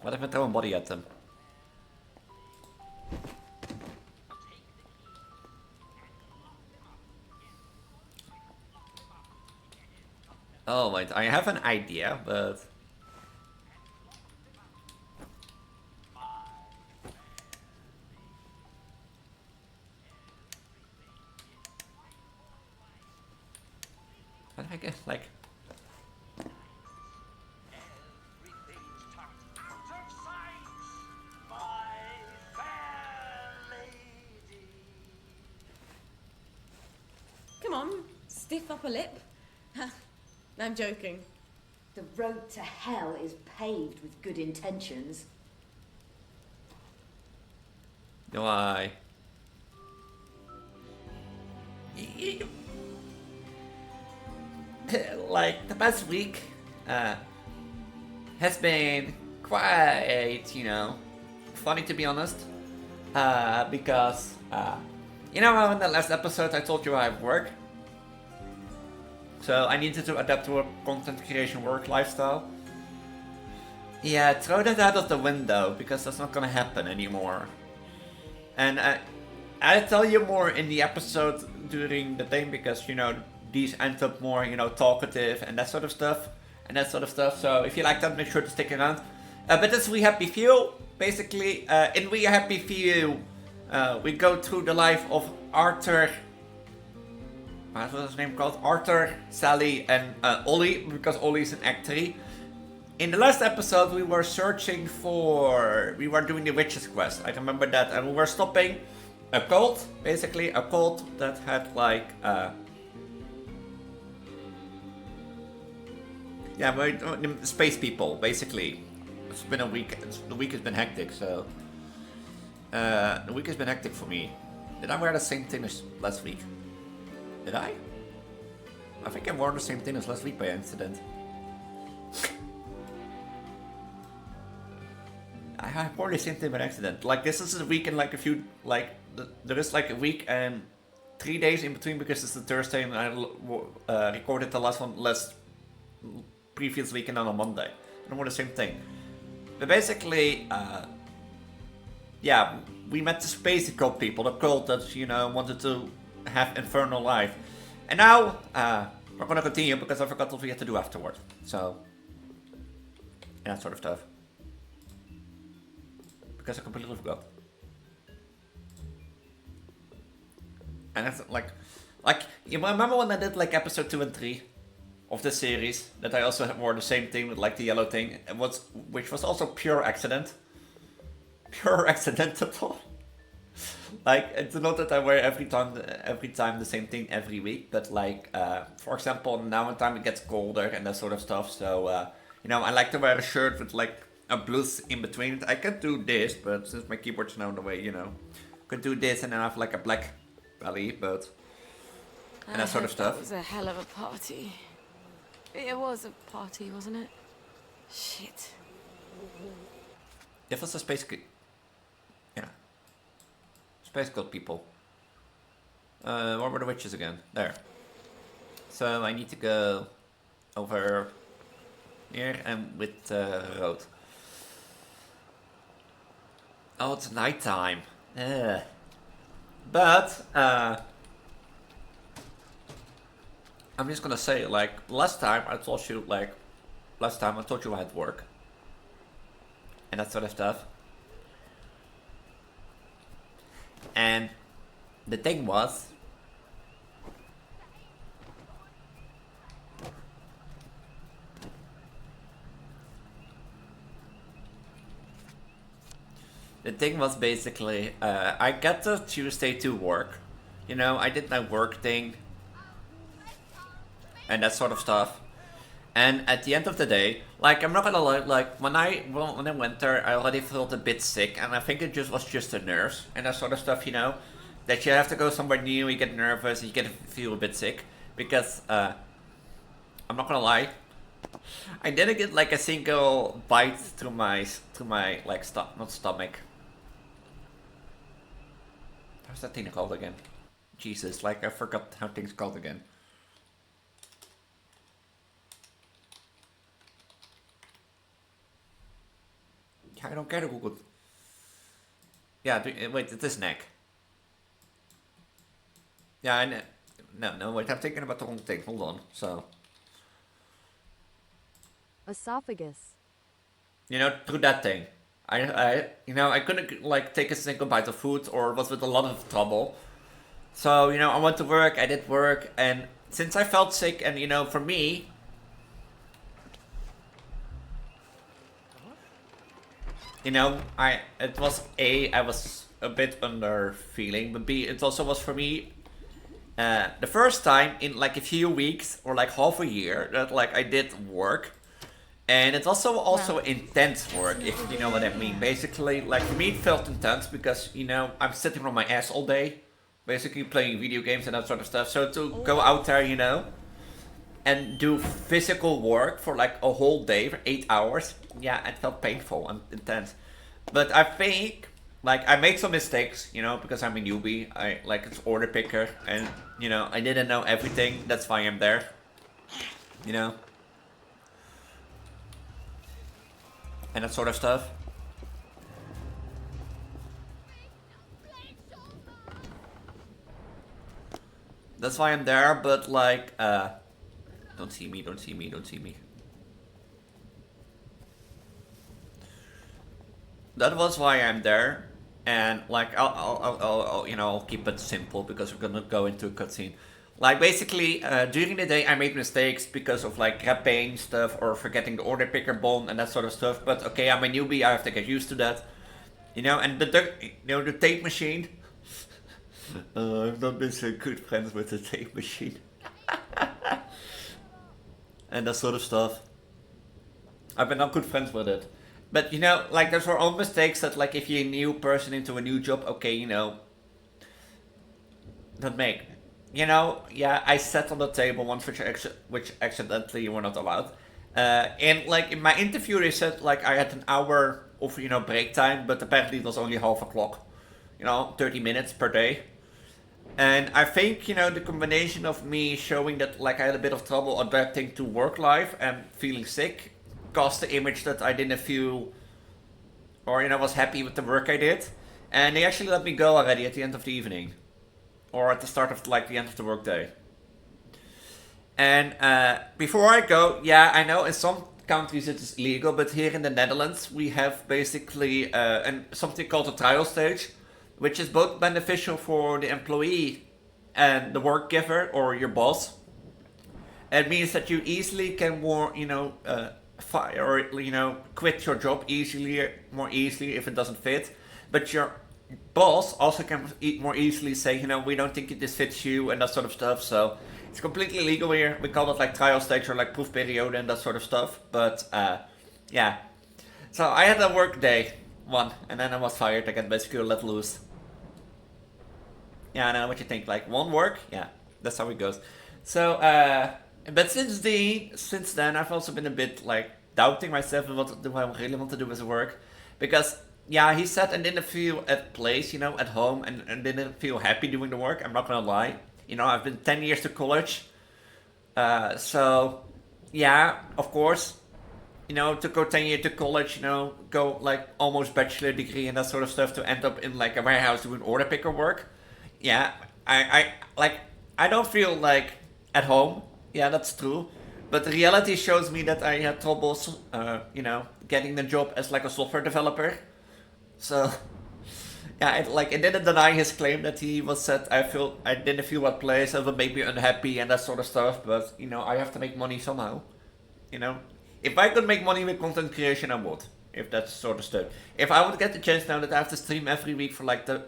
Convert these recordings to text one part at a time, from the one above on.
What if I throw a body at them? Oh wait, I have an idea, but... What if I get, like... Come on, stiff upper lip. I'm joking. The road to hell is paved with good intentions. Do I? Like, the past week has been quite, you know, funny to be honest. Because, you know, in the last episode I told you I have work. So I needed to adapt to a content creation work lifestyle. Yeah, throw that out of the window, because that's not gonna happen anymore. And I'll tell you more in the episode during the thing, because, you know, these end up more, you know, talkative and that sort of stuff. So if you like that, make sure to stick around. But this We Happy Few, basically, in We Happy Few, we go through the life of Arthur. What was his name called? Arthur, Sally, and Ollie, because Ollie's an Act 3. In the last episode, we were searching for... We were doing the witch's quest, I remember that. And we were stopping a cult, basically. A cult that had, like... Yeah, space people, basically. It's been a week. The week has been hectic, so... the week has been hectic for me. Did I wear the same thing as last week? Did I? I think I wore the same thing as last week by accident. I wore the same thing by accident. Like, this is a week and like a few, like, there is like a week and 3 days in between, because it's the Thursday and I recorded the last one previous weekend on a Monday. And I wore the same thing. But basically, yeah, we met the space cult people, the cult that, you know, wanted to have infernal life. And now, we're gonna continue, because I forgot what we had to do afterward. So, yeah, that sort of stuff. Because I completely forgot. And it's like, you remember when I did like episode 2 and 3 of this series, that I also wore the same thing with like the yellow thing, which was also pure accident. Pure accidental. Like, it's not that I wear every time the same thing every week, but like, for example, now in time it gets colder and that sort of stuff, so, you know, I like to wear a shirt with like a blouse in between. I can do this, but since my keyboard's now in the way, you know, I could do this and then I have like a black belly, but, and that sort of stuff. That was a hell of a party. It was a party, wasn't it? Shit. It was a space... Yeah. Space Cult people. What were the witches again? There. So I need to go over here and with the road. Oh, it's nighttime. But, I'm just gonna say, like, last time I told you I had work. And that sort of stuff. And the thing was, basically, I got the Tuesday to work. You know, I did my work thing. And that sort of stuff. And at the end of the day, like, I'm not gonna lie, like, when I went there, I already felt a bit sick, and I think it was just the nerves and that sort of stuff, you know? That you have to go somewhere new, you get nervous, you feel a bit sick. Because, I'm not gonna lie, I didn't get, like, a single bite to my like, not stomach. How's that thing called again? Jesus, like, I forgot how things called again. don't care to Google. Yeah, wait, it is neck. Yeah, no, wait, I'm thinking about the wrong thing. Hold on, so. Esophagus. You know, through that thing. I couldn't, like, take a single bite of food or was with a lot of trouble. So, I went to work, I did work, and since I felt sick, and, for me, I was a bit under feeling, but B, it also was for me, the first time in, like, a few weeks, or, like, half a year, that, like, I did work. And it's also intense work, if you know what I mean. Basically, like, for me it felt intense because, I'm sitting on my ass all day. Basically playing video games and that sort of stuff. So to go out there, and do physical work for like a whole day, for 8 hours, yeah, it felt painful and intense. But I think, like, I made some mistakes, because I'm a newbie. It's order picker and, I didn't know everything. That's why I'm there, and that sort of stuff. That's why I'm there, but like, don't see me. That was why I'm there, and like, I'll keep it simple because we're gonna go into a cutscene. Like, basically, during the day I made mistakes because of like grabbing stuff or forgetting the order picker bomb and that sort of stuff. But okay, I'm a newbie, I have to get used to that. And the tape machine. I've not been so good friends with the tape machine. And that sort of stuff. I've been not good friends with it. But like, there's our own mistakes that, like, if you're a new person into a new job, okay, that make. Yeah, I sat on the table once, which accidentally you were not allowed. And like, in my interview they said like I had an hour of break time, but apparently it was only half a clock. 30 minutes per day. And I think, the combination of me showing that, like, I had a bit of trouble adapting to work life and feeling sick caused the image that I didn't feel, or, was happy with the work I did. And they actually let me go already at the end of the evening. Or at the start of, like, the end of the workday. And before I go, yeah, I know in some countries it is illegal, but here in the Netherlands we have basically something called a trial stage, which is both beneficial for the employee and the work giver or your boss. It means that you easily can fire or quit your job more easily if it doesn't fit. But your boss also can more easily say, we don't think this fits you and that sort of stuff. So it's completely legal here. We call it like trial stage or like proof period and that sort of stuff. But yeah. So I had a work day one, and then I was fired. I got basically let loose. Yeah, I know what you think. Like, one work? Yeah, that's how it goes. So, but since then, I've also been a bit, like, doubting myself and what do I really want to do with work. Because, yeah, he said I didn't feel at place, at home, and didn't feel happy doing the work. I'm not gonna lie. I've been 10 years to college. So, yeah, of course, to go 10 years to college, go, like, almost bachelor degree and that sort of stuff to end up in, like, a warehouse doing order picker work. Yeah, I don't feel like at home. Yeah, that's true. But the reality shows me that I had troubles, getting the job as like a software developer. So, yeah, it didn't deny his claim that he was said I didn't feel at place, I was maybe unhappy and that sort of stuff. But I have to make money somehow. If I could make money with content creation, I would. If that's sort of stuff. If I would get the chance now that I have to stream every week for like the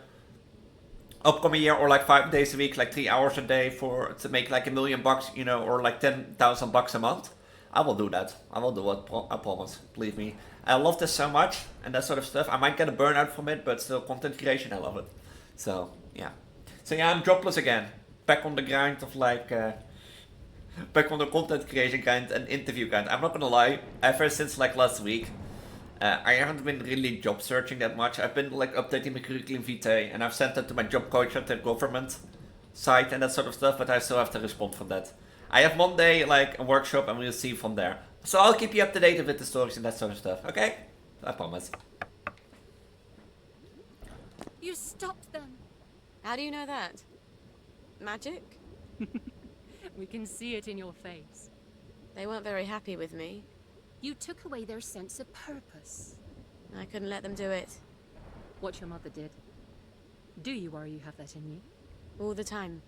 upcoming year, or like 5 days a week, like 3 hours a day to make like $1 million, or like $10,000 a month, I will do that. I will do it. I promise. Believe me. I love this so much and that sort of stuff. I might get a burnout from it, but still, content creation, I love it. So yeah. So yeah, I'm jobless again. Back on the grind of like, back on the content creation grind and interview grind. I'm not gonna lie. Ever since like last week, I haven't been really job searching that much. I've been like updating my curriculum vitae, and I've sent that to my job coach at the government site and that sort of stuff, but I still have to respond from that. I have Monday like a workshop, and we'll see from there. So I'll keep you up to date with the stories and that sort of stuff, okay? I promise. You stopped them. How do you know that? Magic? We can see it in your face. They weren't very happy with me. You took away their sense of purpose. I couldn't let them do it. What your mother did. Do you worry you have that in you? All the time.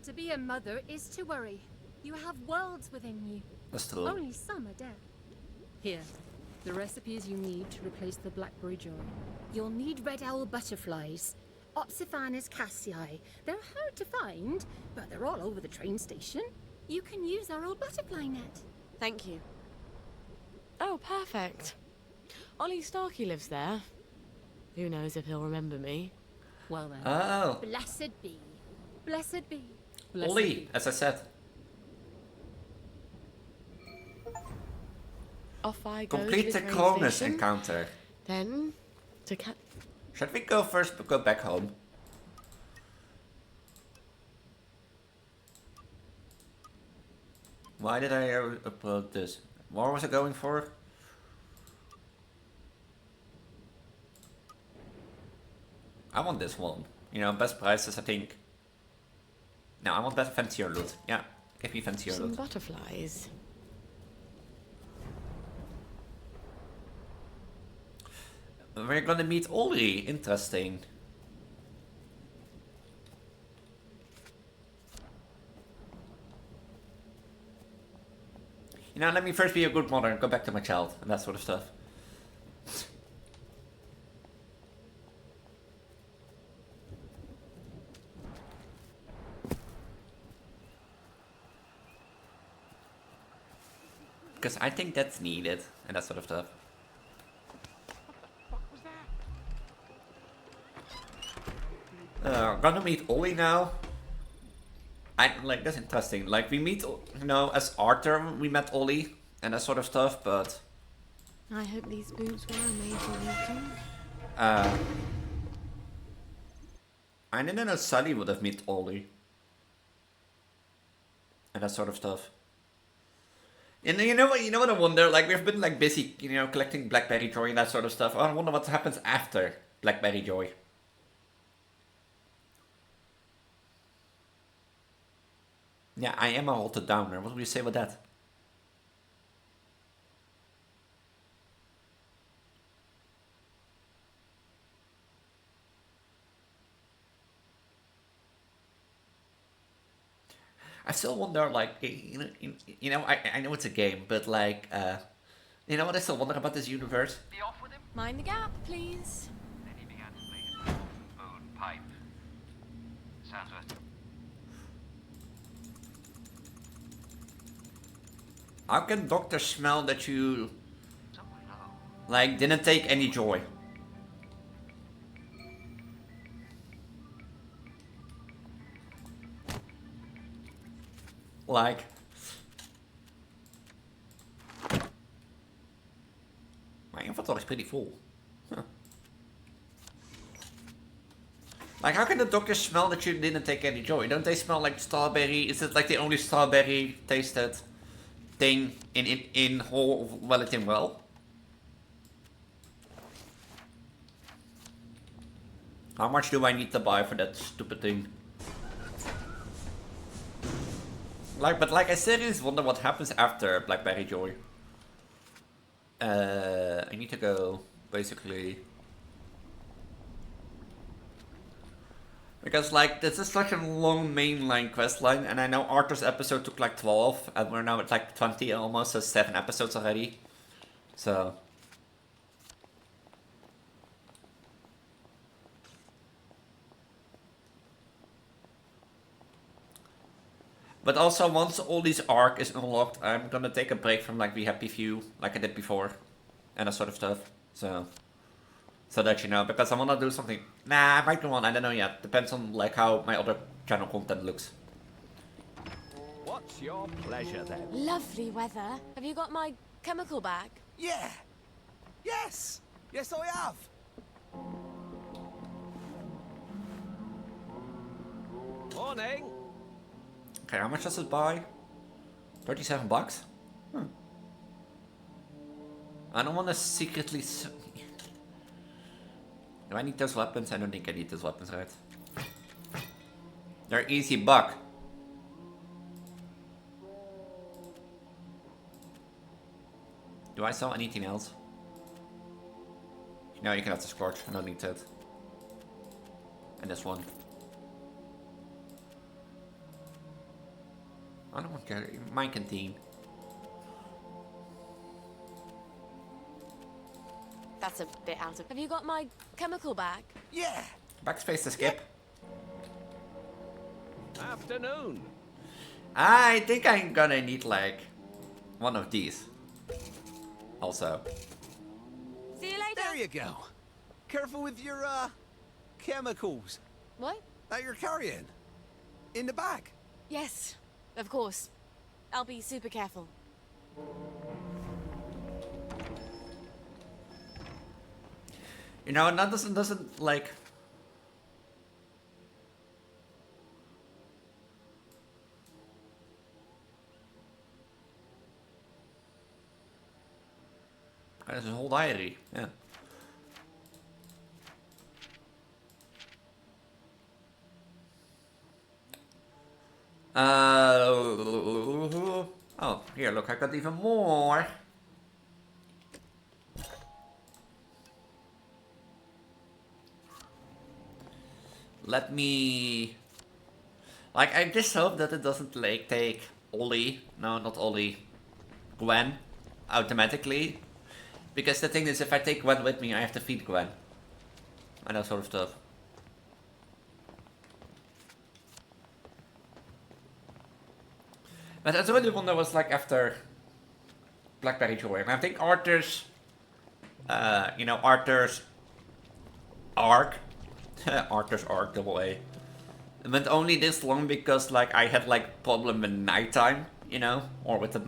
To be a mother is to worry. You have worlds within you. That's true. Only some are dead. Here, the recipes you need to replace the Blackberry joy. You'll need red owl butterflies. Opsiphanes cassii. They're hard to find, but they're all over the train station. You can use our old butterfly net. Thank you. Oh, perfect. Ollie Starkey lives there. Who knows if he'll remember me. Well then. Oh. Blessed be. Blessed be. Blessed Ollie, be. as I said. Off I go. Complete to the train Cronus station. encounter. Then to Should we go first but go back home? Why did I upload this? What was I going for? I want this one. You know, best prices, I think. No, I want best fancier loot. Yeah, give me fancier some loot. butterflies. We're gonna meet Ollie. Interesting. You know, let me first be a good mother and go back to my child and that sort of stuff. Because I think that's needed and that sort of stuff. Gonna meet Ollie now. Like, that's interesting. Like, we meet, you know, as Arthur, we met Ollie and that sort of stuff, but... I hope these boots were made for walking. I didn't know Sully would have met Ollie. And that sort of stuff. And you know what I wonder? Like, we've been, like, busy, you know, collecting Blackberry Joy and that sort of stuff. I wonder what happens after Blackberry Joy. Yeah, I am a halted downer. What do you say about that? I still wonder, like, you know, I know it's a game, but like, you know what I still wonder about this universe? Be off with him? Mind the gap, please. Then he began to play his bone pipe. Sounds like How can Doctor smell that you, someone low. like, didn't take any joy? Like... My inventory is pretty full. Huh. Like, how can the doctor smell that you didn't take any joy? Don't they smell like strawberry? Is it like the only strawberry tasted thing in whole Wellington well? How much do I need to buy for that stupid thing? Like, but like, I seriously wonder what happens after Blackberry Joy. I need to go, basically. Because, like, this is such a long mainline questline, and I know Arthur's episode took like 12, and we're now at like 20 almost, so 7 episodes already. So... But also, once all these arc is unlocked, I'm gonna take a break from like the Happy Few, like I did before, and that sort of stuff. So that you know, because I wanna do something. Nah, I might do one. I don't know yet. Depends on like how my other channel content looks. What's your pleasure then? Lovely weather. Have you got my chemical bag? Yeah. Yes. Yes, I have. Morning. Okay, how much does it buy? 37 bucks? I don't want to secretly... Do I need those weapons? I don't think I need those weapons, right? They're easy buck. Do I sell anything else? No, you can have the scorch. I don't need that. And this one. I don't want to carry my canteen. That's a bit out of... Have you got my chemical bag? Yeah. Backspace to skip. Afternoon. I think I'm gonna need like one of these. Also. See you later. There you go. Careful with your, chemicals What? that you're carrying. In the bag. Yes, of course. I'll be super careful. You know, that doesn't like... There's a whole diary, yeah. Oh, here, look, I got even more. Let me... Like, I just hope that it doesn't, like, take Ollie... No, not Ollie. Gwen. Automatically. Because the thing is, if I take Gwen with me, I have to feed Gwen. And that sort of stuff. But that's really one that was, like, after... Blackberry Joy. And I think Arthur's... you know, Arthur's... arc... Arthur's arc, double A. It went only this long because, like, I had, like, problem in nighttime, you know? Or with the,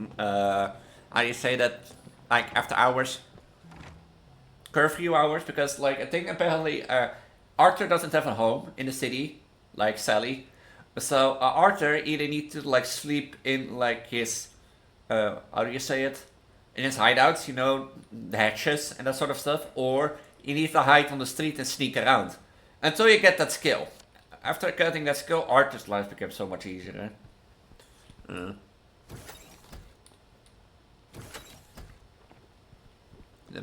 how do you say that? Like, after hours. Curfew hours, because, like, I think apparently, Arthur doesn't have a home in the city, like Sally. So, Arthur either needs to, like, sleep in, like, his, how do you say it? In his hideouts, you know, the hatches and that sort of stuff. Or he needs to hide on the street and sneak around. Until you get that skill. After getting that skill, Arthur's life became so much easier. Then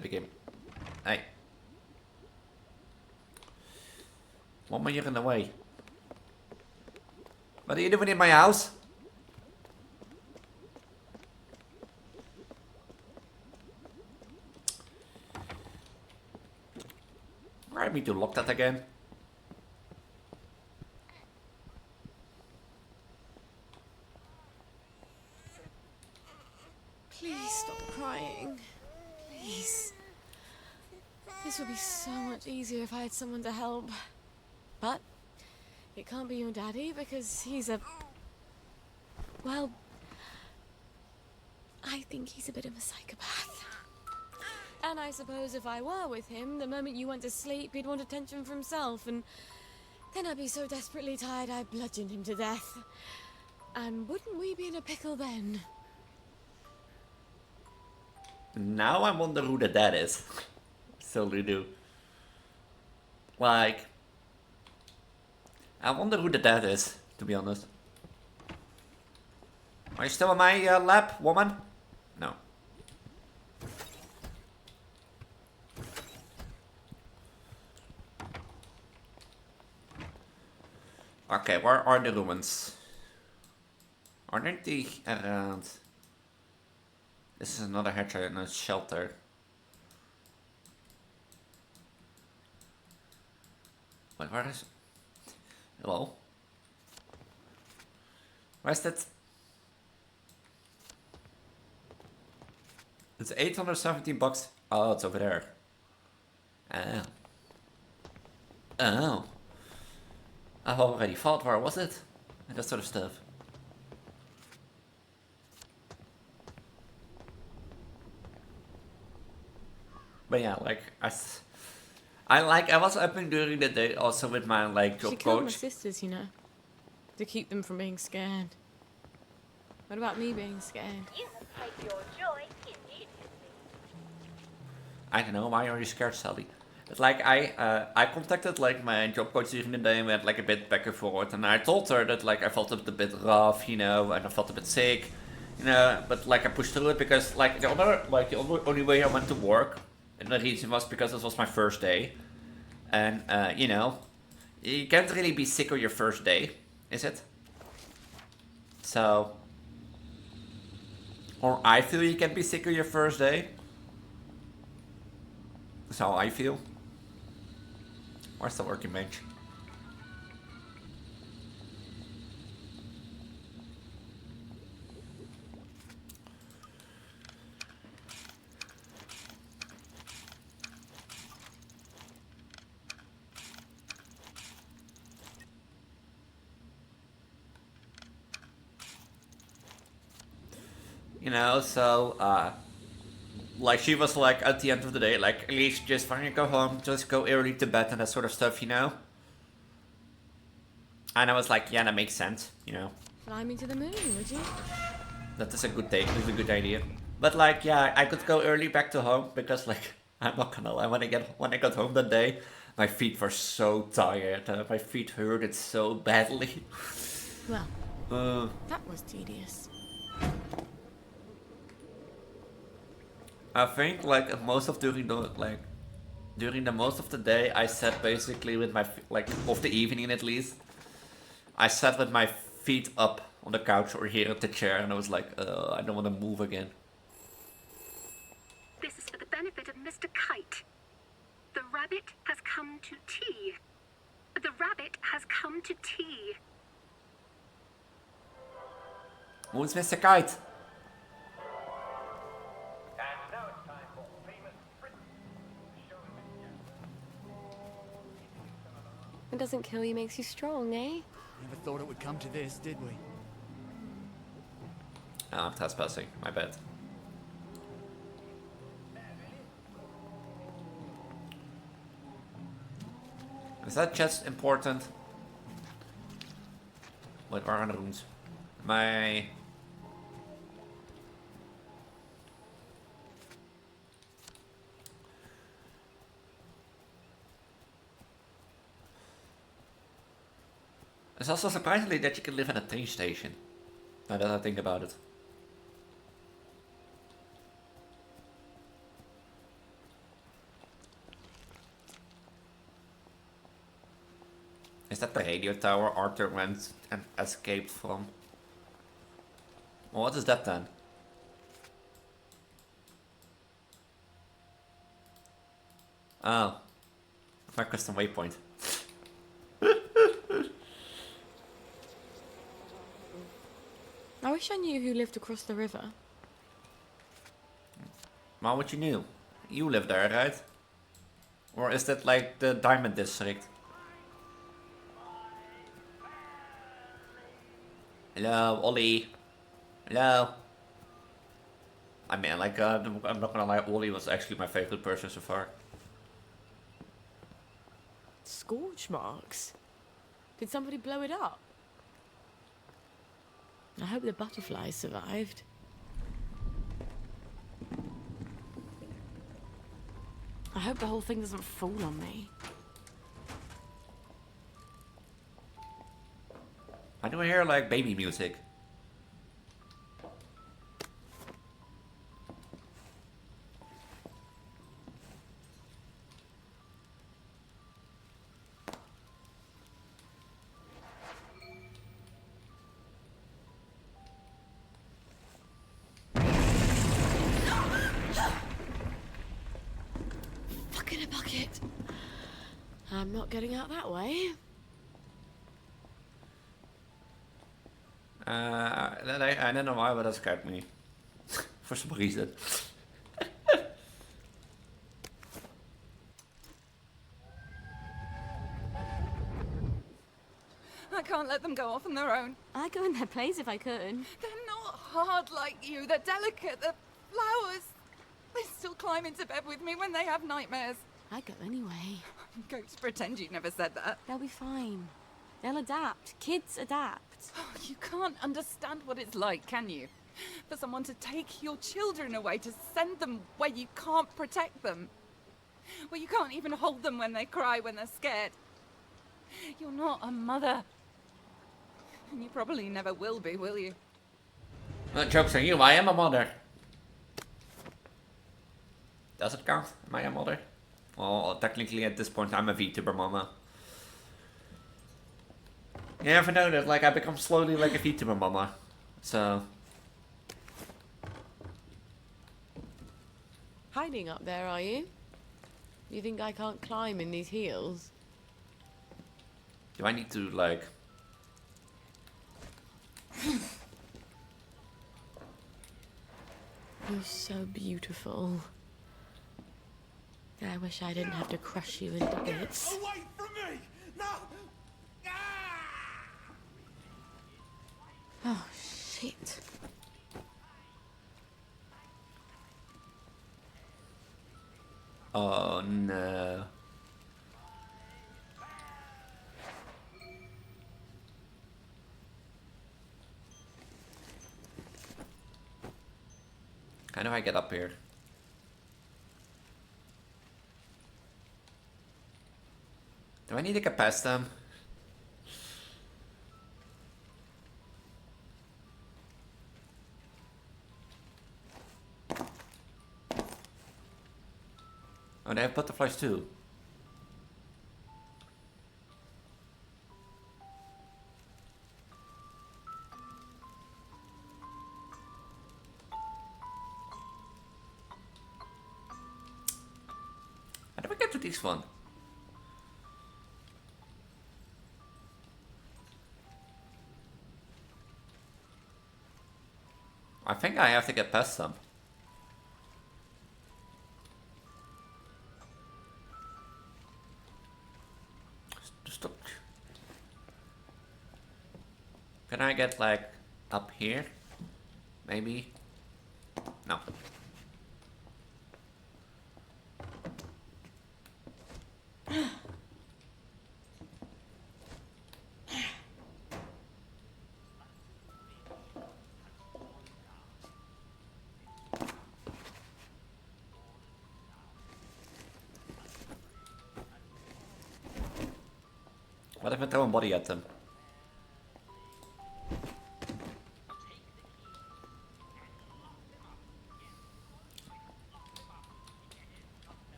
became... Hey. What are you in the way? What are you doing in my house? I need to lock that again. Please stop crying. Please. This would be so much easier if I had someone to help. But it can't be your daddy because he's a... Well, I think he's a bit of a psychopath. And I suppose if I were with him, the moment you went to sleep, he'd want attention for himself, and then I'd be so desperately tired I'd bludgeon him to death. And wouldn't we be in a pickle then? Now I wonder who the dad is. Solely do. Like... I wonder who the dad is, to be honest. Are you still in my lab, woman? No. Okay, where are the ruins? Aren't they around? This is another hatchery and a shelter. Wait, where is... Hello? Where's that? It's 817 bucks. Oh, it's over there. Oh. Oh. I already thought, where was it? And that sort of stuff. But yeah, like, I was up and during the day also with my, like, She killed my coach. sisters, you know, to keep them from being scared. What about me being scared? You have your joy immediately. I don't know, why are you scared, Sally? But like I contacted like my job coach during the day and we had like a bit back and forth, and I told her that like I felt a bit rough, you know, and I felt a bit sick, you know, but like I pushed through it because like the only way I went to work, and the reason was because it was my first day, and you know, you can't really be sick on your first day, is it? So, or I feel you can be sick on your first day. That's how I feel. Where's the working bench? You know, so, like, she was like, at the end of the day, like, Elise, just finally go home, just go early to bed and that sort of stuff, you know? And I was like, yeah, that makes sense, you know? Fly me to the moon, would you? That is a good take, that's a good idea. But like, yeah, I could go early back to home, because like, I'm not gonna lie, when I got home that day, my feet were so tired, my feet hurted so badly. Well, that was tedious. I think like during the most of the day, I sat basically with my like of the evening at least. I sat with my feet up on the couch or here at the chair, and I was like, I don't want to move again. This is for the benefit of Mr. Kite. The rabbit has come to tea. The rabbit has come to tea. Who's Mr. Kite? What doesn't kill you makes you strong, eh? Never thought it would come to this, did we? Oh, I'm trespassing. My bad. Is that chest important? What are the runes? My... It's also surprisingly that you can live in a train station. Now that I think about it. Is that the radio tower Arthur went and escaped from? Well, what is that then? Oh. My custom waypoint. I wish I knew who lived across the river. Well, what you knew? You live there, right? Or is that like the Diamond District? Hello, Ollie. Hello. I mean, like, I'm not gonna lie, Ollie was actually my favorite person so far. Scorch marks? Did somebody blow it up? I hope the butterflies survived. I hope the whole thing doesn't fall on me. I do hear like baby music. Fuck in a bucket. I'm not getting out that way. I don't know why, but that scared me. For some reason. I can't let them go off on their own. I'd go in their place if I could. They're not hard like you. They're delicate. They're flowers. They still climb into bed with me when they have nightmares. I'd go anyway. Go to pretend you never said that. They'll be fine. They'll adapt. Kids adapt. Oh, you can't understand what it's like, can you? For someone to take your children away, to send them where you can't protect them. Well, you can't even hold them when they cry when they're scared. You're not a mother. And you probably never will be, will you? No, joke's on you, I am a mother. Does it count? Am I a mother? Well, technically at this point I'm a Vtuber mama. You never know that, like, I become slowly like a Vtuber mama. So... Hiding up there, are you? You think I can't climb in these heels? Do I need to, like... You're so beautiful. I wish I didn't have to crush you into bits. Away from me! No! Oh, shit. Oh no. How do I get up here? Do I need to get past them? Oh, they have butterflies too. How do we get to this one? I think I have to get past them. Stop. Can I get like up here? Maybe? No. What if I throw a body at them?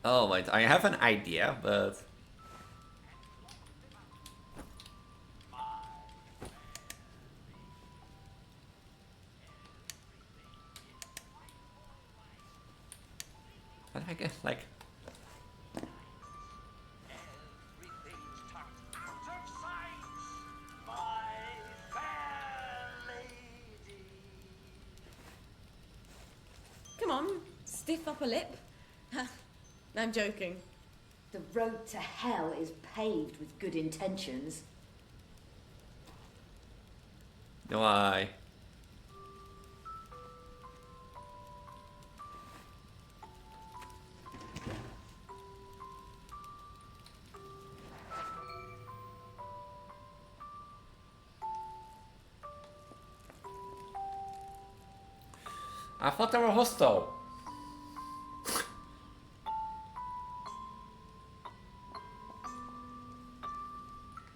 Oh wait, I have an idea, but... How do I get, like... Come on, stiff upper lip. I'm joking. The road to hell is paved with good intentions. Do I? I thought they were hostile.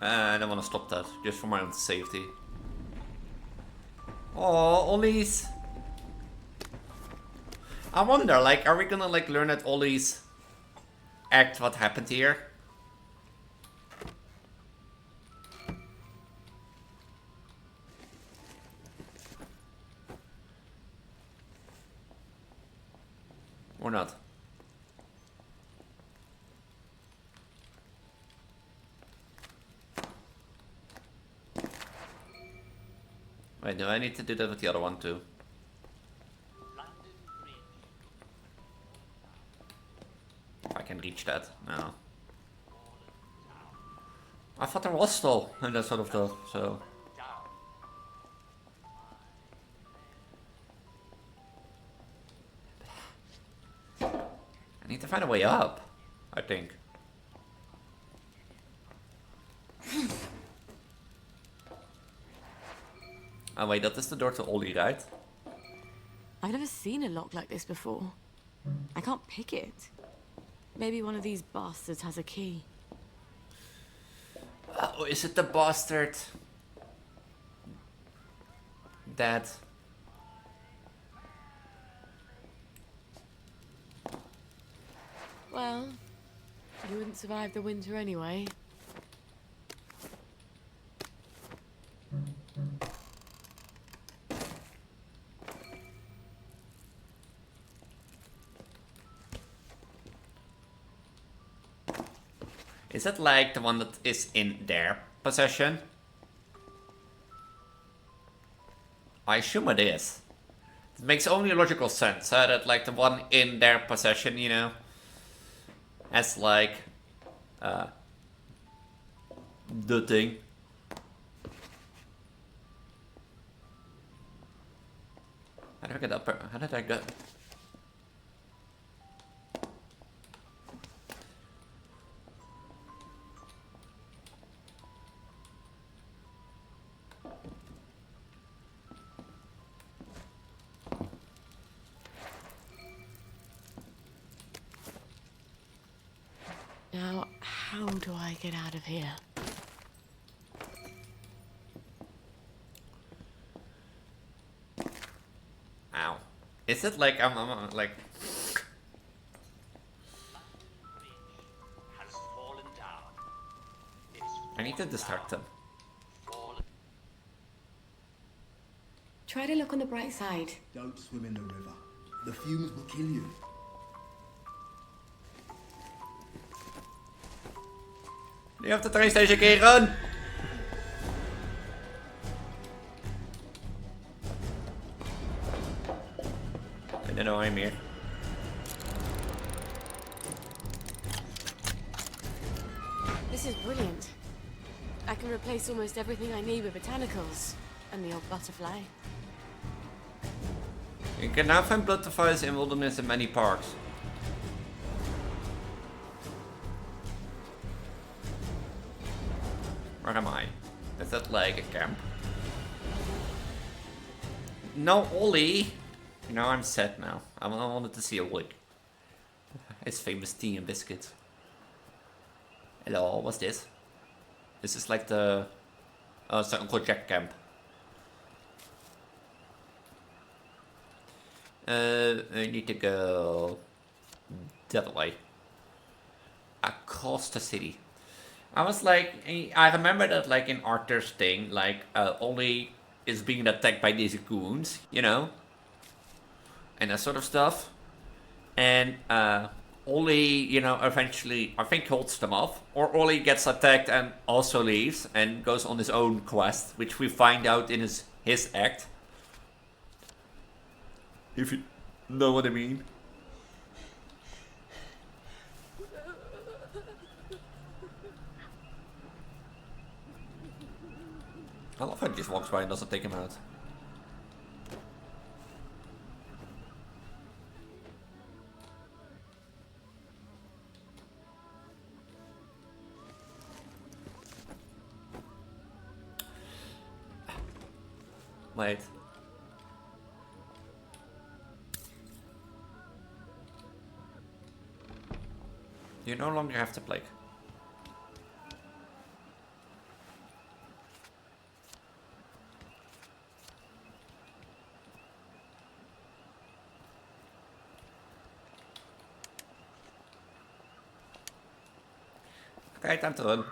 I don't want to stop that, just for my own safety. Oh, Elise. I wonder, like, are we gonna like learn that Elise act what happened here? Or not? Wait, do I need to do that with the other one too? If I can reach that, no. I thought there was still in that sort of stuff, so... I need to find a way up, I think. Oh wait, that is the door to Ollie, right? I've never seen a lock like this before. I can't pick it. Maybe one of these bastards has a key. Oh, is it the bastard that... Well, you wouldn't survive the winter anyway. Is that like the one that is in their possession? I assume it is. It makes only logical sense, huh? That like the one in their possession, you know, as like the thing. How did I get up? How did I get? Now, how do I get out of here? Ow. Is it like I'm like? Has fallen down. I need to distract them. Try to look on the bright side. Don't swim in the river. The fumes will kill you. You have the train station keren! I don't know I'm here. This is brilliant. I can replace almost everything I need with botanicals. And the old butterfly. You can now find butterflies in wilderness in many parks. Where am I? Is that like a camp? No, Ollie! You know, I'm sad now. I wanted to see Ollie. His famous tea and biscuits. Hello, what's this? This is like the... Oh, it's the Uncle Jack camp. I need to go... that way. Across the city. I was like, I remember that like in Arthur's thing, like Ollie is being attacked by these goons, you know? And that sort of stuff. And Ollie, you know, eventually, I think holds them off. Or Ollie gets attacked and also leaves and goes on his own quest, which we find out in his act. If you know what I mean. I love how he just walks by and doesn't take him out. Wait. You no longer have the plague. Okay, time to run.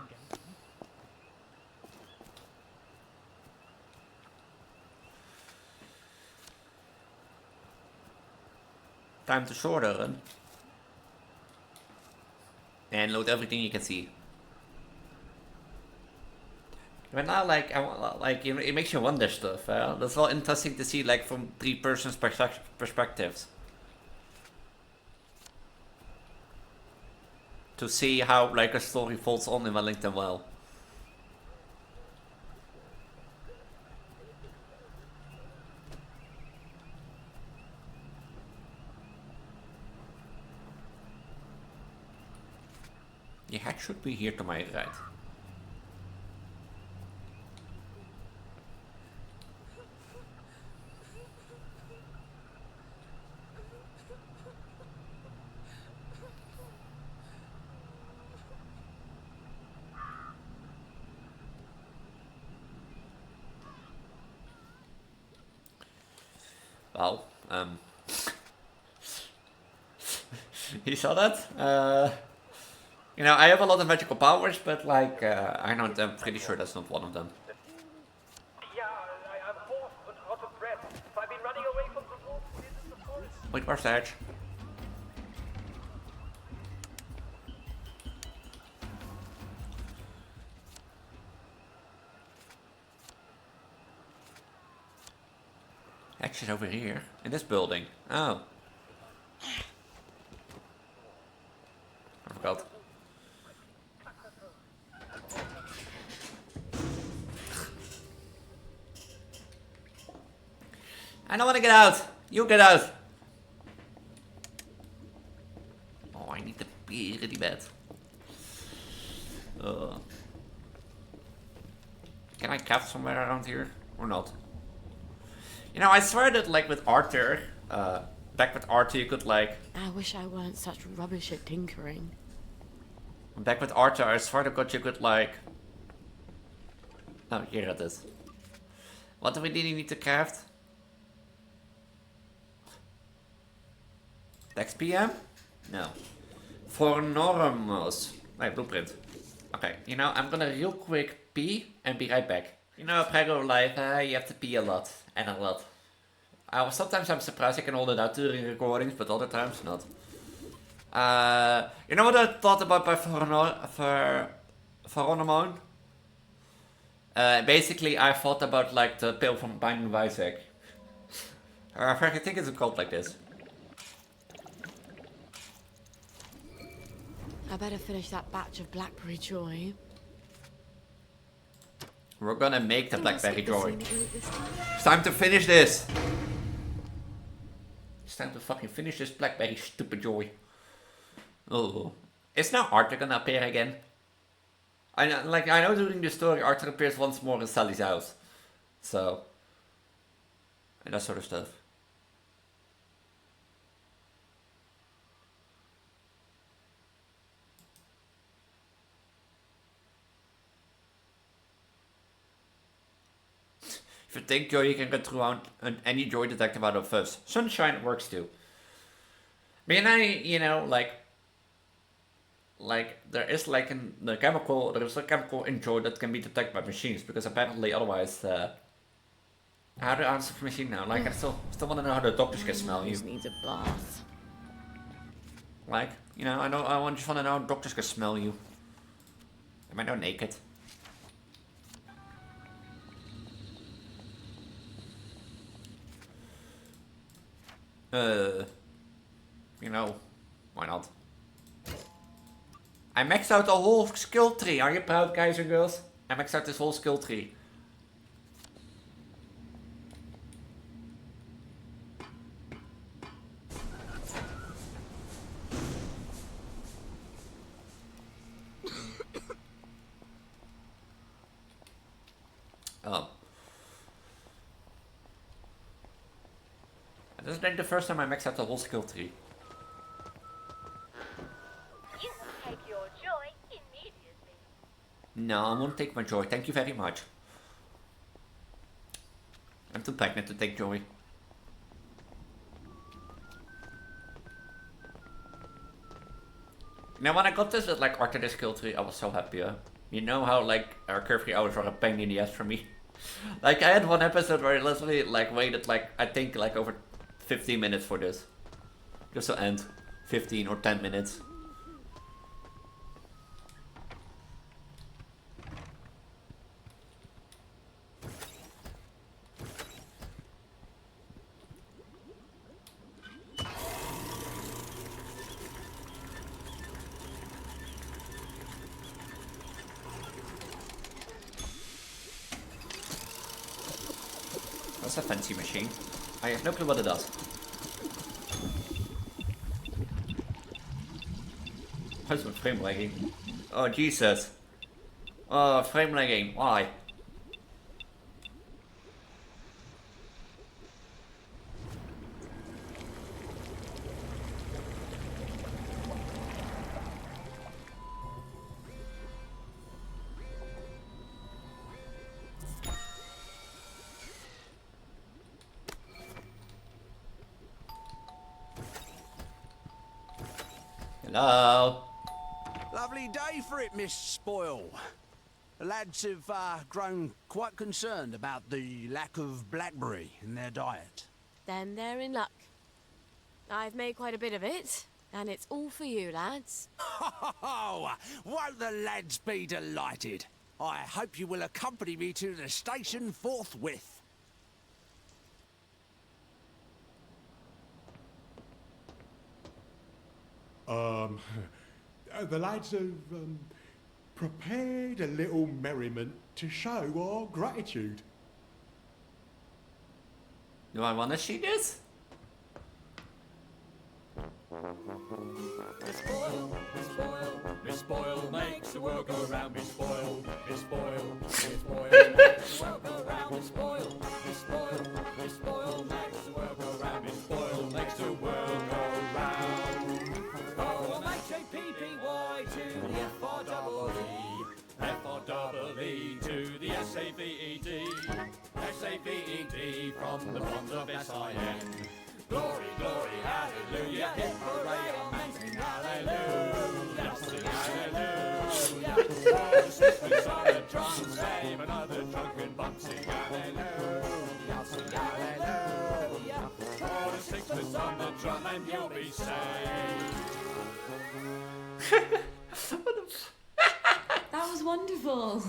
Time to shorter run. And load everything you can see. But now, like, it makes you wonder stuff. That's all interesting to see, like, from three persons' perspectives. To see how, like, a story folds on in Wellington well. The hatch should be here to my right. Well, you saw that? You know, I have a lot of magical powers, but like, I'm pretty sure that's not one of them. Yeah, I'm hoarse and out of breath. I've been running away from the wolves in the forest. Wait, where's Edge? Edge is over here, in this building. Oh. I forgot. I don't want to get out. You get out. Oh, I need to pee really bad. Can I craft somewhere around here or not? You know, I swear that like with Arthur, back with Arthur you could like... I wish I weren't such rubbish at tinkering. Back with Arthur, I swear to God you could like... Oh, here it is. What do we really need to craft? Next PM? No. For normals. Wait, blueprint. Okay, you know, I'm gonna real quick pee and be right back. You know, Preggo life, you have to pee a lot. And a lot. Sometimes I'm surprised I can hold it out during recordings, but other times not. You know what I thought about by Pheromone? Basically, I thought about like the pill from Binding of Isaac. I think it's called like this. I better finish that batch of Blackberry Joy. We're gonna make the Blackberry Joy. It's time to finish this! It's time to fucking finish this Blackberry stupid Joy. Oh. Is now Arthur gonna appear again? I know during the story Arthur appears once more in Sally's house. So. And that sort of stuff. If you take joy, you can get through any joy detector out of fuzz. Sunshine works too. But you know, like there is like there is a chemical in joy that can be detected by machines because apparently otherwise, how to answer for machine now? Like I still want to know how the doctors can smell you. Needs a bath. Like, you know, I just want to know how doctors can smell you. Am I not naked? You know, why not? I maxed out the whole skill tree. Are you proud, guys and girls? I maxed out this whole skill tree. Oh. This is like the first time I maxed out the whole skill tree. You will take your joy immediately. No, I won't take my joy. Thank you very much. I'm too pregnant to take joy. Now when I got this at like Arthur the skill tree, I was so happy. You know how like our curfew hours were a pain in the ass for me. Like I had one episode where I literally like waited like I think like over 15 minutes for this. Just to end. 15 or 10 minutes. That's a fancy machine. I have no clue what it does. How's my frame lagging? Oh Jesus. Oh, frame lagging. Why? Hello. Lovely day for it, Miss Spoil. The lads have grown quite concerned about the lack of blackberry in their diet. Then they're in luck. I've made quite a bit of it, and it's all for you, lads. Oh, won't the lads be delighted? I hope you will accompany me to the station forthwith. The lads have prepared a little merriment to show our gratitude. Do I want to see this? Miss Spoil, Miss Spoil, Miss Spoil makes the world go round. Miss Spoil, Miss Spoil, Miss Spoil makes the world go round. Miss Spoil, Miss Spoil, Miss Spoil makes the world go round. Miss Spoil makes the world go round. Oh, M-H-A-P-P-Y to the F-R-E-E, F-R-E-E to the S-A-V-E-D, S-A-V-E-D from the bonds of S-I-N. Glory, glory, hallelujah, hip hooray, amen, sing hallelujah, sing hallelujah. All the sisters on the drums, save another drunken bump, sing hallelujah, sing hallelujah. All the sisters on the drum and you'll be saved. That was wonderful.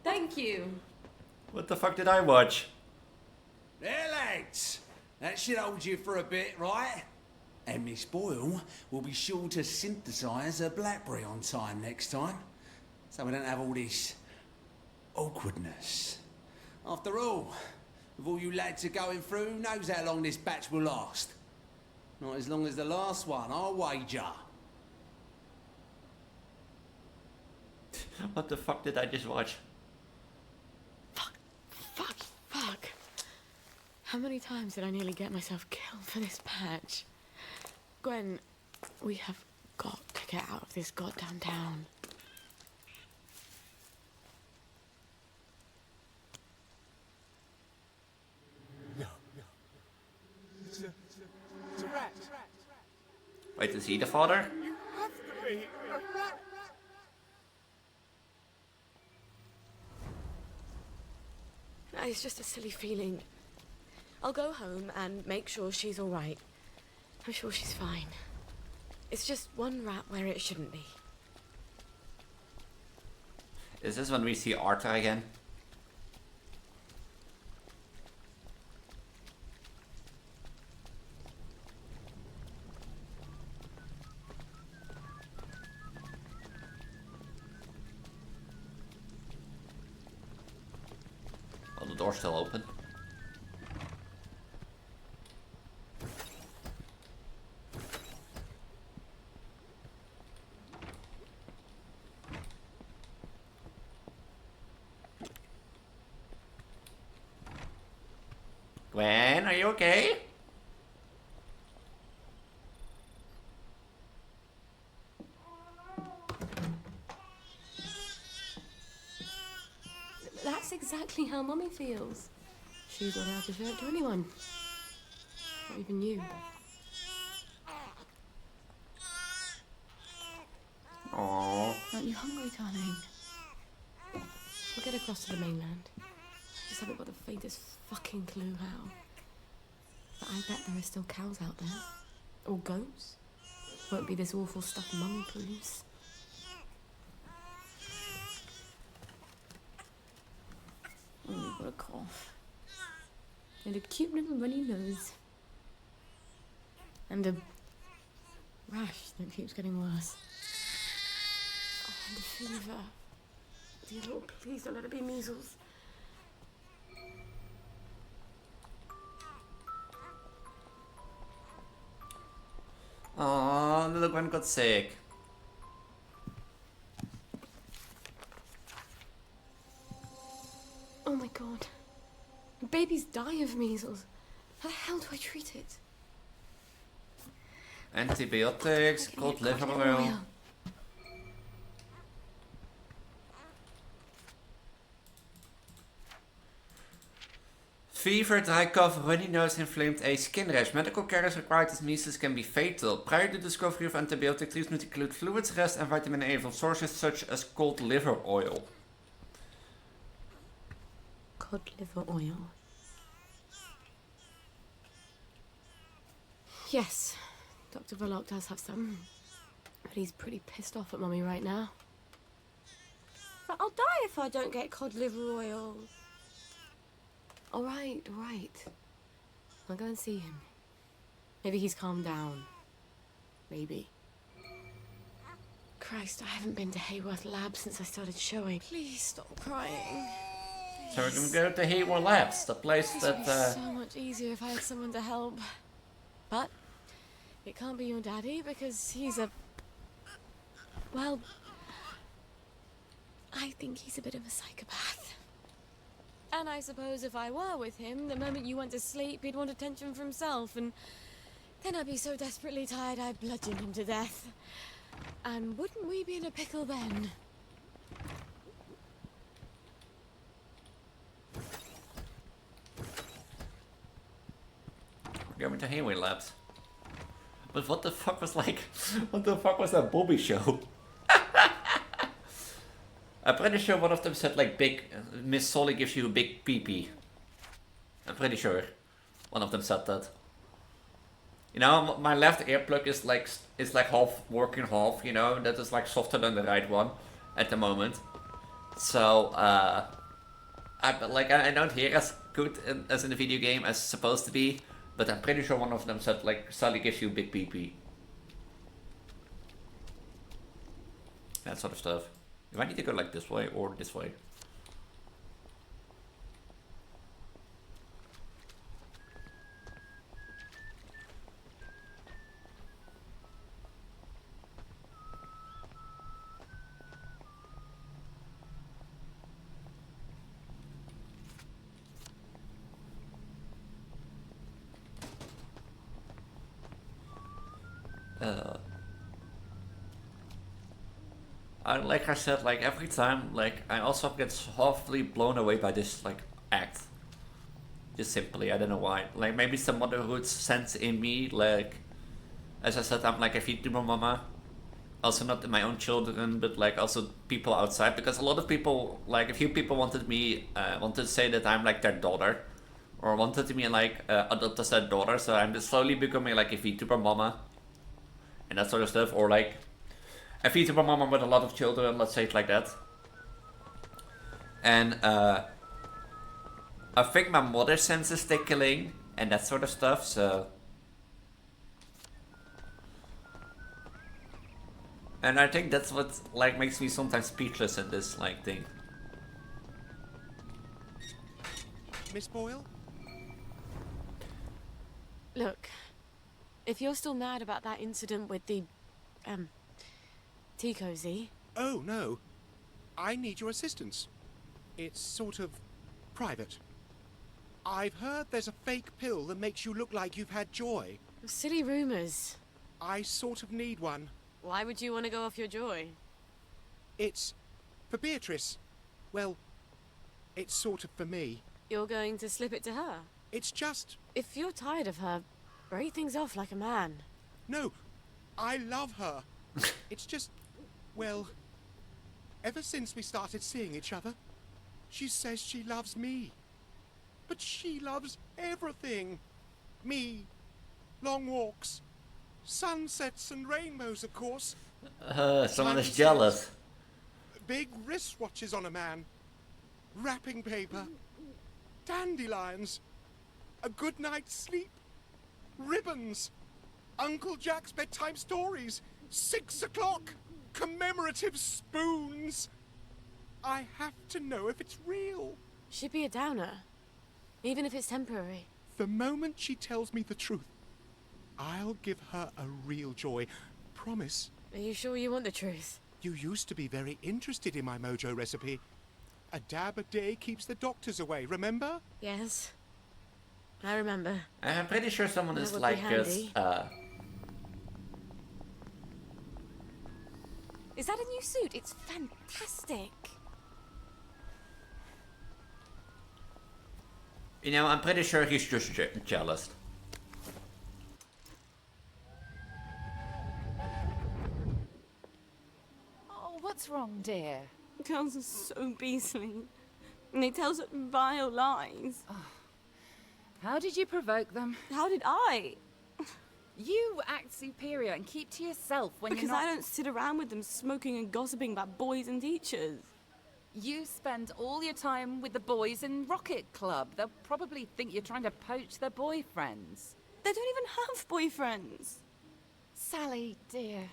Thank you. What the fuck did I watch? There, lads. That should hold you for a bit, right? And Miss Boyle will be sure to synthesise a blackberry on time next time, so we don't have all this awkwardness. After all, with all you lads are going through, who knows how long this batch will last? Not as long as the last one, I'll wager. What the fuck did I just watch? Fuck. How many times did I nearly get myself killed for this patch? Gwen, we have got to get out of this goddamn town. It's a rat. Wait, is he the father? It's just a silly feeling. I'll go home and make sure she's all right. I'm sure she's fine. It's just one rat where it shouldn't be. Is this when we see Arthur again? Oh, the door's still open. Gwen, are you okay? That's exactly how Mummy feels. She's not allowed to show it to anyone. Not even you. Aww. Aren't you hungry, darling? We'll get across to the mainland. Just haven't got the faintest fucking clue how. But I bet there are still cows out there. Or goats. Won't be this awful stuff Mum proves. Oh, you've got a cough. And a cute little runny nose. And a rash that keeps getting worse. Oh, and a fever. Dear Lord, please don't let it be measles. Aww, little Gwen got sick. Oh my god. Babies die of measles. How the hell do I treat it? Antibiotics, cod liver oil. Fever, dry cough, runny nose, inflamed eye, skin rash. Medical care is required as measles can be fatal. Prior to discovery of antibiotic treatment include fluids, rest, and vitamin A from sources such as cod liver oil. Cod liver oil. Yes, Dr. Verloc does have some. But he's pretty pissed off at Mummy right now. But I'll die if I don't get cod liver oil. All right. I'll go and see him. Maybe he's calmed down. Maybe. Christ, I haven't been to Hayworth Lab since I started showing. Please stop crying. So we're gonna go to Hayward Labs, the place This that would be so much easier if I had someone to help. But it can't be your daddy because he's a... Well, I think he's a bit of a psychopath. And I suppose if I were with him, the moment you went to sleep, he'd want attention for himself, and then I'd be so desperately tired I'd bludgeon him to death. And wouldn't we be in a pickle then? we're going to Hayward Labs. But what the fuck was that Bobby show? I'm pretty sure one of them said like big, Miss Solly gives you a big pee-pee. I'm pretty sure one of them said that. You know, my left earplug is like half working half, you know, that is like softer than the right one at the moment. So, I don't hear as good as in the video game as it's supposed to be, but I'm pretty sure one of them said like Sally gives you a big pee-pee. That sort of stuff. Do I need to go like this way or this way? Like I said, like every time, like I also get softly blown away by this like act. Just simply, I don't know why. Like maybe some motherhood sense in me. Like as I said, I'm like a Vtuber mama. Also not my own children, but like also people outside. Because a lot of people, like a few people wanted to say that I'm like their daughter, or wanted me like adopt as their daughter. So I'm just slowly becoming like a Vtuber mama, and that sort of stuff, or like a Vtuber mama with a lot of children, let's say it like that. And I think my mother sense is tickling and that sort of stuff, so. And I think that's what like makes me sometimes speechless in this like thing. Miss Boyle? Look, if you're still mad about that incident with the, tea cozy. Oh, no. I need your assistance. It's sort of private. I've heard there's a fake pill that makes you look like you've had joy. Silly rumours. I sort of need one. Why would you want to go off your joy? It's for Beatrice. Well, it's sort of for me. You're going to slip it to her? It's just... If you're tired of her, break things off like a man. No, I love her. It's just... Well, ever since we started seeing each other, she says she loves me. But she loves everything. Me, long walks, sunsets and rainbows, of course. Someone is jealous. Big wristwatches on a man, wrapping paper, dandelions, a good night's sleep, ribbons, Uncle Jack's bedtime stories, 6 o'clock, commemorative spoons. I have to know if it's real. She'd be a downer, even if it's temporary. The moment she tells me the truth, I'll give her a real joy. Promise. Are you sure you want the truth? You used to be very interested in my mojo recipe. A dab a day keeps the doctors away, remember? Yes. I remember. I'm pretty sure someone That is would be like handy. Is that a new suit? It's fantastic. You know, I'm pretty sure he's just jealous. Oh, what's wrong, dear? Girls are so beastly. And they tell such vile lies. Oh. How did you provoke them? How did I? You act superior and keep to yourself when because you're not... I don't sit around with them smoking and gossiping about boys and teachers. You spend all your time with the boys in Rocket Club. They'll probably think you're trying to poach their boyfriends. They don't even have boyfriends. Sally, dear,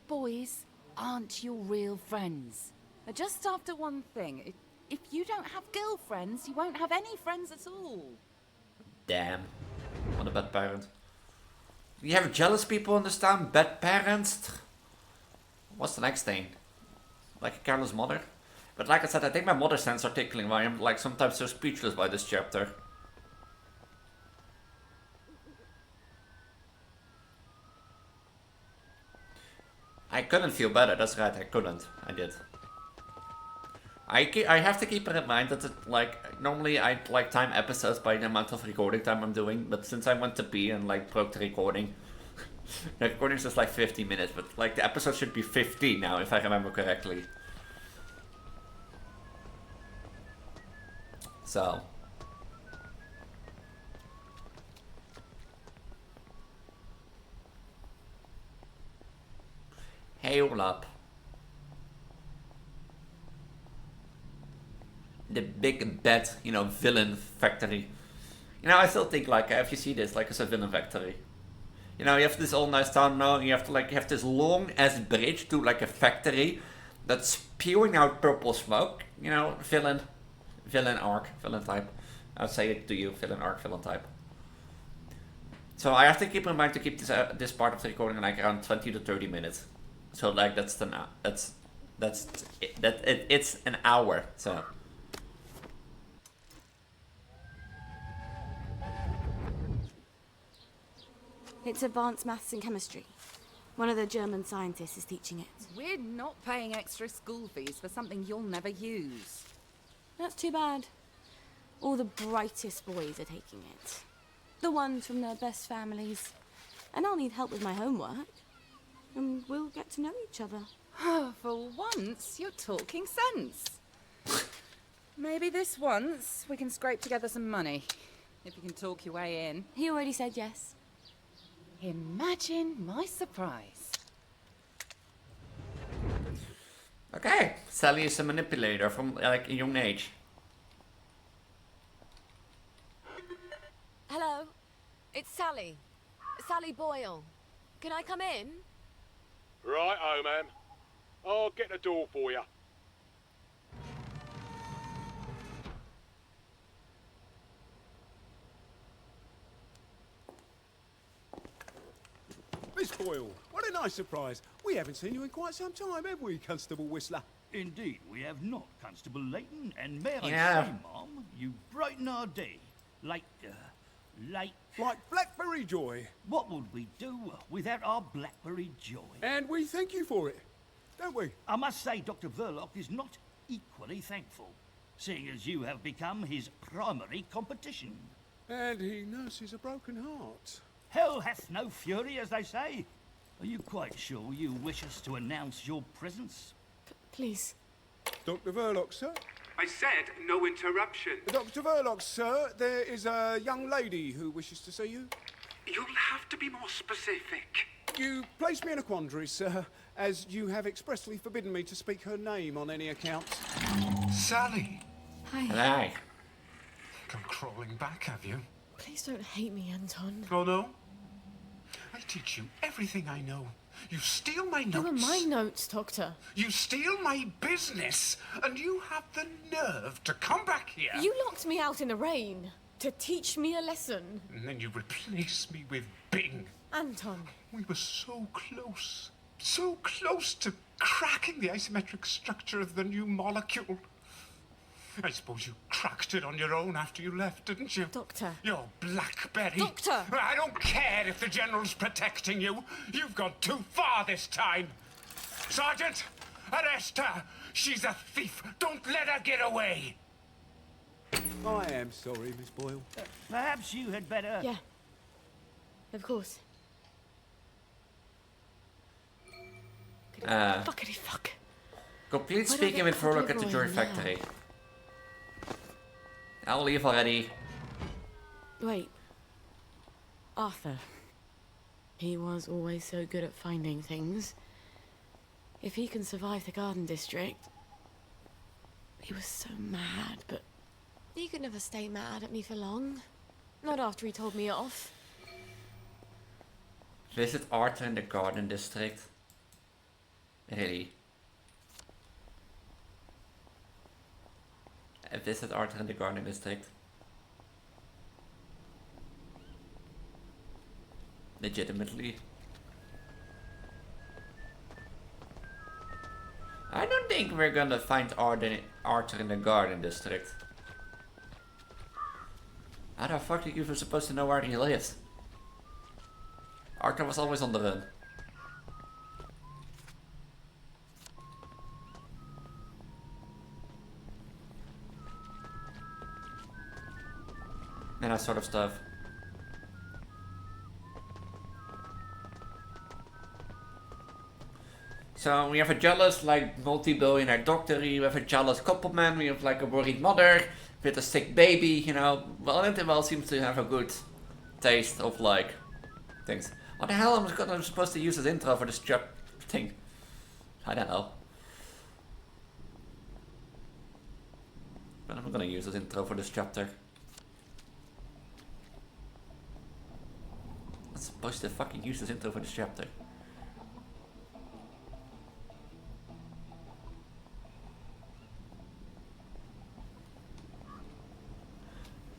boys aren't your real friends. They're just after one thing. If you don't have girlfriends, you won't have any friends at all. Damn. What a bad parent. We have jealous people in this town, bad parents. What's the next thing? Like a careless mother? But like I said, I think my mother sense are tickling why I'm like sometimes so speechless by this chapter. I couldn't feel better, that's right, I couldn't. I did. I have to keep it in mind that like normally I like time episodes by the amount of recording time I'm doing, but since I went to pee and like broke the recording, the recording is just like 50 minutes, but like the episode should be 15 now if I remember correctly. So hail up. The big bad, you know, villain factory. You know, I still think like if you see this, like it's a villain factory. You know, you have this all nice town now, and you have this long ass bridge to like a factory that's spewing out purple smoke. You know, villain arc, villain type. I'll say it to you, villain arc, villain type. So I have to keep in mind to keep this part of the recording like around 20 to 30 minutes. So like it's an hour. So. It's advanced maths and chemistry. One of the German scientists is teaching it. We're not paying extra school fees for something you'll never use. That's too bad. All the brightest boys are taking it. The ones from their best families. And I'll need help with my homework. And we'll get to know each other. For once, you're talking sense. Maybe this once we can scrape together some money. If you can talk your way in. He already said yes. Imagine my surprise. Okay, Sally is a manipulator from like a young age. Hello, it's Sally. Sally Boyle. Can I come in? Right, ma'am. I'll get the door for you. Miss Boyle, what a nice surprise. We haven't seen you in quite some time, have we, Constable Whistler? Indeed, we have not, Constable Layton, and may I Yeah. say, Mom, you brighten our day. Like Blackberry joy. What would we do without our Blackberry joy? And we thank you for it, don't we? I must say Dr. Verloc is not equally thankful, seeing as you have become his primary competition. And he nurses a broken heart. Hell hath no fury, as they say. Are you quite sure you wish us to announce your presence? Please. Dr. Verloc, sir? I said no interruption. Dr. Verloc, sir, there is a young lady who wishes to see you. You'll have to be more specific. You place me in a quandary, sir, as you have expressly forbidden me to speak her name on any account. Sally. Hi. Hi. Come crawling back, have you? Please don't hate me, Anton. Oh, no? I teach you everything I know. You steal my notes. They were my notes, Doctor. You steal my business, and you have the nerve to come back here. You locked me out in the rain to teach me a lesson. And then you replace me with Bing. Anton. We were so close to cracking the asymmetric structure of the new molecule. I suppose you cracked it on your own after you left, didn't you? Doctor. Your Blackberry. Doctor! I don't care if the General's protecting you. You've gone too far this time. Sergeant, arrest her. She's a thief. Don't let her get away. I am sorry, Miss Boyle. Perhaps you had better... Yeah. Of course. Fuckity fuck. Complete speaking with Furlock at the Joy Factory. I'll leave already. Wait. Arthur. He was always so good at finding things. If he can survive the Garden District... He was so mad, but... He could never stay mad at me for long. Not after he told me off. Visit Arthur in the Garden District. Really? Visit Arthur in the Garden District. Legitimately. I don't think we're gonna find Arthur in the Garden District. How the fuck are you even supposed to know where he lives? Arthur was always on the run. And that sort of stuff. So we have a jealous, like, multi-billionaire doctor, we have a jealous couple man, we have like a worried mother with a sick baby, you know. Wellington well seems to have a good taste of like things. What the hell am I supposed to use as intro for this job thing? I don't know. But I'm gonna use this intro for this chapter. I'm supposed to fucking use this intro for this chapter.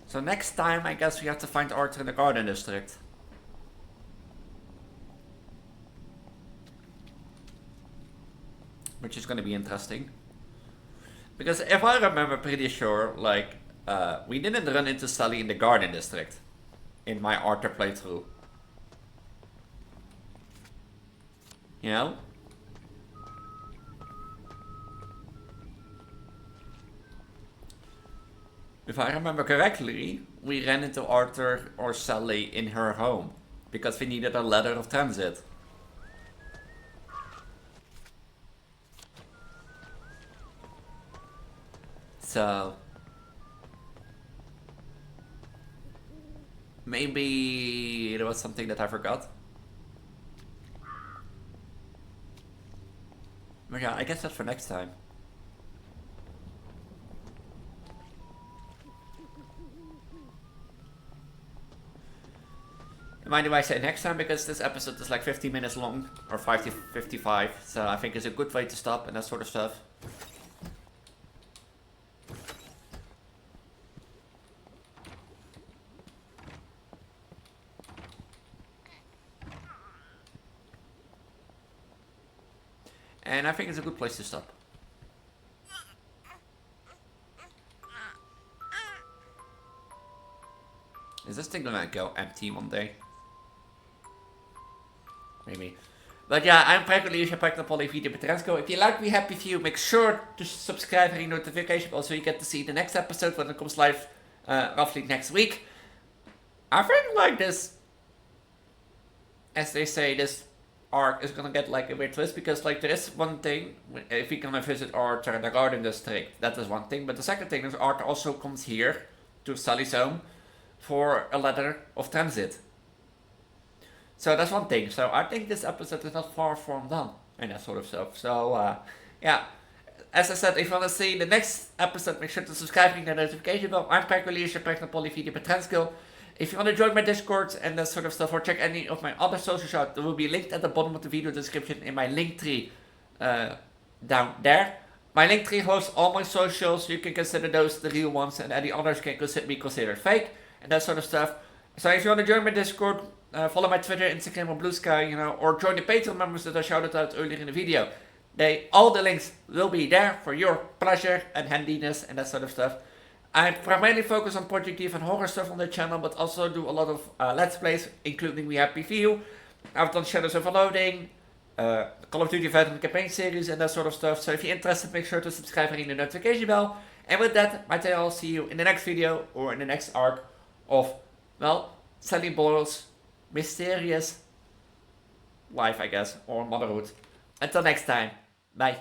So next time I guess we have to find Arthur in the Garden District. Which is gonna be interesting. Because if I remember pretty sure, like, we didn't run into Sally in the Garden District. In my Arthur playthrough. You know? If I remember correctly, we ran into Arthur or Sally in her home. Because we needed a letter of transit. So... maybe there was something that I forgot. But yeah, I guess that's for next time. Mind if I say next time, because this episode is like 50 minutes long, or 55, so I think it's a good way to stop and that sort of stuff. And I think it's a good place to stop. Is this thing gonna go empty one day? Maybe. But yeah, I'm Preggo, Elise, Mutliple, Vtuber, Transgender. If you like me, happy for you, make sure to subscribe and ring notification bell so you get to see the next episode when it comes live roughly next week. I think like this, as they say, this arc is gonna get like a weird twist, because like there is one thing, if we gonna visit Arthur in the Garden District, that is one thing, but the second thing is Arthur also comes here to Sally's home for a letter of transit. So that's one thing. So I think this episode is not far from done and that sort of stuff. So yeah, as I said, if you want to see the next episode, make sure to subscribe and ring the notification bell. I'm Preggo, Elise, Mutliple, Vtuber, Transgender. If you want to join my Discord and that sort of stuff, or check any of my other socials out, they will be linked at the bottom of the video description in my linktree down there. My linktree hosts all my socials. You can consider those the real ones, and any others can be considered fake and that sort of stuff. So if you want to join my Discord, follow my Twitter, Instagram, or Blue Sky, you know, or join the Patreon members that I shouted out earlier in the video. All the links will be there for your pleasure and handiness and that sort of stuff. I primarily focus on Project Eve and horror stuff on the channel, but also do a lot of Let's Plays, including We Happy Few. I've done Shadows Overloading, Call of Duty Veteran Campaign series and that sort of stuff. So if you're interested, make sure to subscribe and ring the notification bell. And with that, I'll see you in the next video or in the next arc of, well, Sally Boyle's mysterious life, I guess, or motherhood. Until next time, bye.